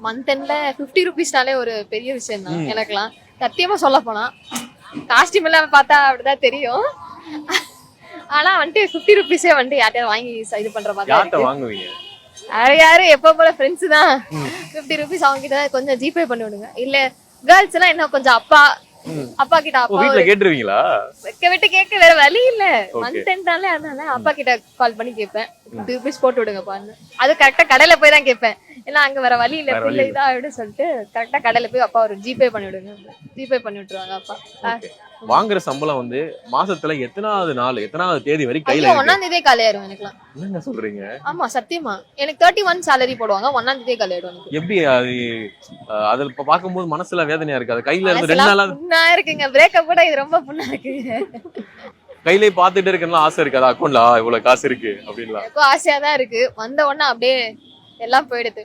Month எண்ட்ல 50 ருபீஸ்னாலே ஒரு பெரிய விஷயம் தான் எனக்குலாம். சத்தியமா சொல்ல போனா காஸ்டியூம் எல்லாம் பார்த்தா அப்படிதான் தெரியும். ஆனா வந்துட்டு 50 ருபீஸே வந்துட்டு யார்ட்டையாவது வாங்கி இது பண்ற மாதிரி யார்கிட்ட வாங்குவீங்க? யாரு எப்ப போல ஃப்ரெண்ட்ஸ் தான். 50 ருபீஸ் அவங்க கிட்ட கொஞ்சம் ஜிபே பண்ணி விடுங்க. இல்ல கேர்ள்ஸ் எல்லாம் என்ன கொஞ்சம் அப்பா கிட்ட அப்பா வீட்டுல கேட்டுருவீங்களா? விட்டு கேட்க வேற வழி இல்ல. மந்த் எண்டாலே அதனால அப்பா கிட்ட கால் பண்ணி கேட்பேன், 50 ருபீஸ் போட்டு விடுங்கப்பான்னு. அது கரெக்டா கடையில போய் தான் கேட்பேன். ஏன்னா அங்க வேற வழி இல்ல, பிள்ளை இதா அப்படின்னு சொல்லிட்டு கரெக்டா கடையில போய் அப்பா ஒரு ஜிபே பண்ணி விடுங்க, ஜிபே பண்ணி விட்டுருவாங்க அப்பா. வாங்குற சம்பளம் வந்து மாசத்துல எத்தனாவது தேதி வரைக்கும் கையில 1ஆம் தேதியே காலியாயிரும் எனக்குலாம். என்ன சொல்றீங்க? ஆமா சத்தியமா. எனக்கு 31 salary போடுவாங்க, 1ஆம் தேதியே காலியாயிடும். எப்படி அது பாக்கும்போது மனசுல வேதனையா இருக்கு. அது கையில இருந்து 2 நாளா புண்ணா இருக்குங்க. பிரேக்கப் கூட இது ரொம்ப புண்ணா இருக்குங்க. கையிலே பாத்துட்டு இருக்கணும் ஆசை இருக்காது. அக்கௌண்ட்ல இவ்வளவு காசு இருக்கு அப்படின்லாம் எனக்கும் ஆசையா தான் இருக்கு. வந்த உடனே அப்படியே எல்லாம் போயிடுது.